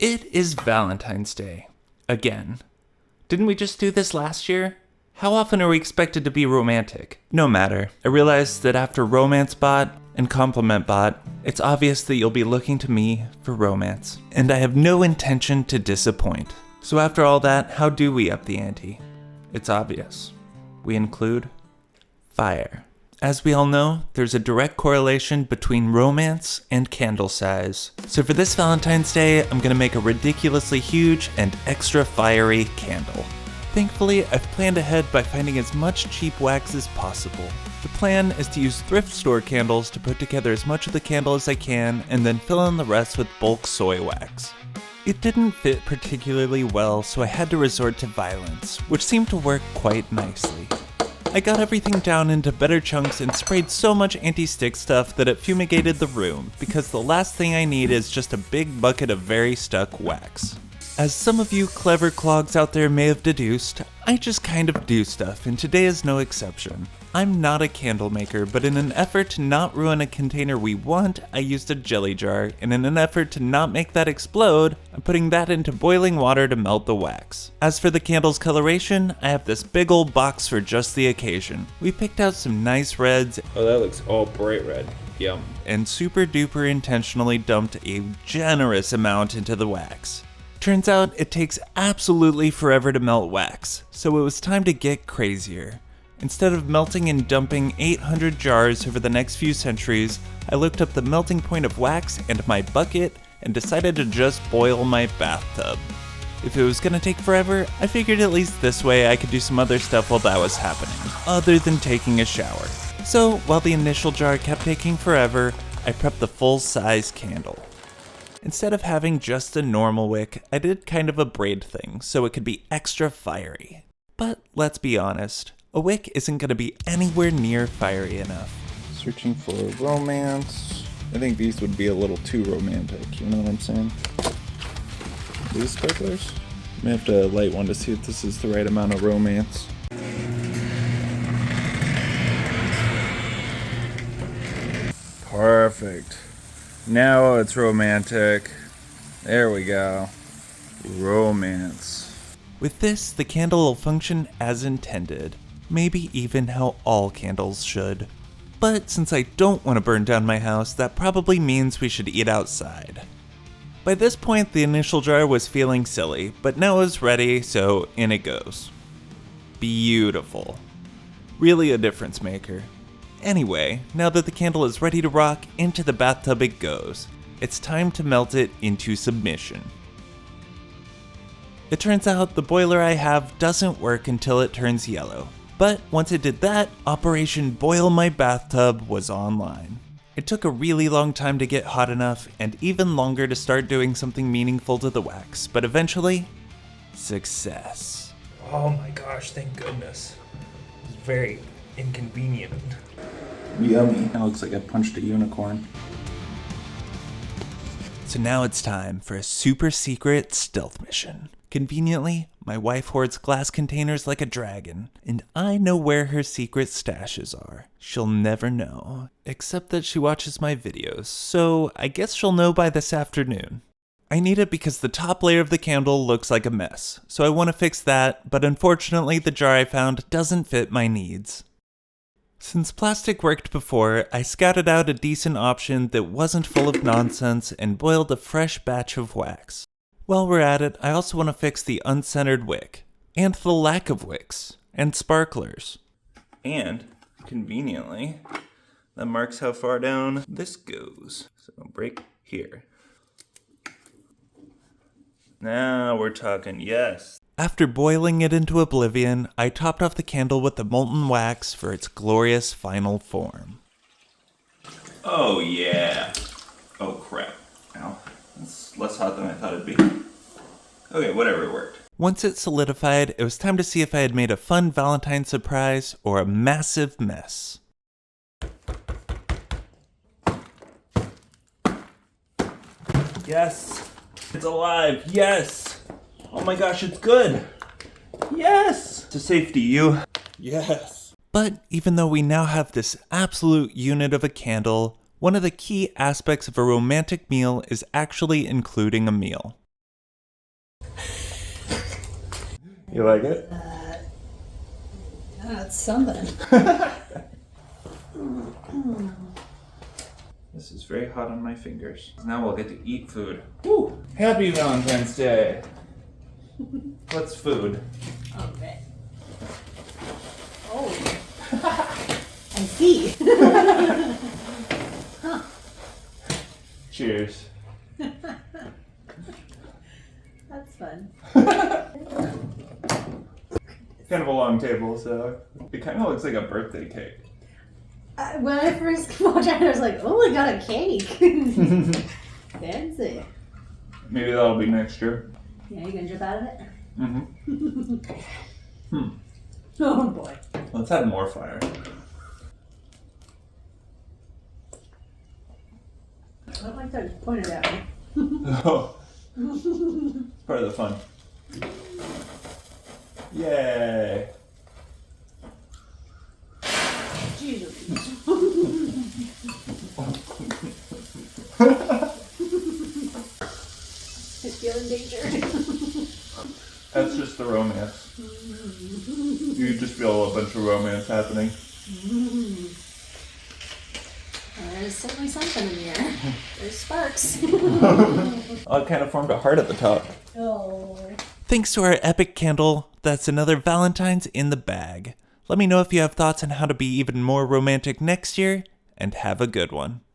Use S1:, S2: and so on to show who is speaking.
S1: It is Valentine's Day. Again. Didn't we just do this last year? How often are we expected to be romantic? No matter. I realized that after Romance Bot and Compliment Bot, it's obvious that you'll be looking to me for romance. And I have no intention to disappoint. So after all that, how do we up the ante? It's obvious. We include fire. As we all know, there's a direct correlation between romance and candle size. So for this Valentine's Day, I'm gonna make a ridiculously huge and extra fiery candle. Thankfully, I've planned ahead by finding as much cheap wax as possible. The plan is to use thrift store candles to put together as much of the candle as I can and then fill in the rest with bulk soy wax. It didn't fit particularly well, so I had to resort to violence, which seemed to work quite nicely. I got everything down into better chunks and sprayed so much anti-stick stuff that it fumigated the room, because the last thing I need is just a big bucket of very stuck wax. As some of you clever clogs out there may have deduced, I just kind of do stuff, and today is no exception. I'm not a candle maker, but in an effort to not ruin a container we want, I used a jelly jar, and in an effort to not make that explode, I'm putting that into boiling water to melt the wax. As for the candle's coloration, I have this big old box for just the occasion. We picked out some nice reds.
S2: Oh, that looks all bright red. Yum.
S1: And super duper intentionally dumped a generous amount into the wax. Turns out it takes absolutely forever to melt wax, so it was time to get crazier. Instead of melting and dumping 800 jars over the next few centuries, I looked up the melting point of wax and my bucket and decided to just boil my bathtub. If it was gonna take forever, I figured at least this way I could do some other stuff while that was happening, other than taking a shower. So while the initial jar kept taking forever, I prepped the full-size candle. Instead of having just a normal wick, I did kind of a braid thing so it could be extra fiery. But let's be honest, a wick isn't going to be anywhere near fiery enough.
S2: Searching for romance. I think these would be a little too romantic, you know what I'm saying? These sparklers? I may have to light one to see if this is the right amount of romance. Perfect. Now it's romantic. There we go. Romance.
S1: With this, the candle will function as intended. Maybe even how all candles should. But since I don't want to burn down my house, that probably means we should eat outside. By this point, the initial jar was feeling silly, but now it's ready, so in it goes. Beautiful. Really a difference maker. Anyway, now that the candle is ready to rock, into the bathtub it goes. It's time to melt it into submission. It turns out the boiler I have doesn't work until it turns yellow. But once it did that, Operation Boil My Bathtub was online. It took a really long time to get hot enough, and even longer to start doing something meaningful to the wax, but eventually, success.
S3: Oh my gosh, thank goodness. It's very inconvenient.
S2: Yummy. That looks like I punched a unicorn.
S1: So now it's time for a super secret stealth mission. Conveniently, my wife hoards glass containers like a dragon, and I know where her secret stashes are. She'll never know, except that she watches my videos, so I guess she'll know by this afternoon. I need it because the top layer of the candle looks like a mess, so I want to fix that, but unfortunately the jar I found doesn't fit my needs. Since plastic worked before, I scouted out a decent option that wasn't full of nonsense and boiled a fresh batch of wax. While we're at it, I also want to fix the uncentered wick, and the lack of wicks, and sparklers. And, conveniently, that marks how far down this goes. So break here. Now we're talking, yes. After boiling it into oblivion, I topped off the candle with the molten wax for its glorious final form.
S2: Oh yeah. Oh crap. Ow. That's less hot than I thought it'd be. Okay, whatever, it worked.
S1: Once it solidified, it was time to see if I had made a fun Valentine surprise or a massive mess.
S2: Yes! It's alive! Yes! Oh my gosh, it's good! Yes! To safety, you. Yes!
S1: But even though we now have this absolute unit of a candle, one of the key aspects of a romantic meal is actually including a meal.
S2: You like it?
S4: That's something.
S1: This is very hot on my fingers. Now we'll get to eat food. Woo! Happy Valentine's Day! What's food?
S4: Okay. Oh. I see. Huh.
S1: Cheers.
S4: That's fun.
S1: Kind of a long table, so it kind of looks like a birthday cake.
S4: When I first walked out, I was like, oh, I got a cake. Fancy.
S1: Maybe that'll be next year.
S4: Yeah, you gonna jump out of it?
S1: Mm-hmm.
S4: Oh boy.
S1: Let's add more fire.
S4: I don't like that it's pointed at me.
S1: Oh. It's part of the fun. Yay!
S4: Jesus. I feel endangered.
S1: That's just the romance. You just feel a bunch of romance happening.
S4: There's certainly something in the air. There's sparks.
S1: Oh, it kind of formed a heart at the top.
S4: Oh.
S1: Thanks to our epic candle, that's another Valentine's in the bag. Let me know if you have thoughts on how to be even more romantic next year, and have a good one.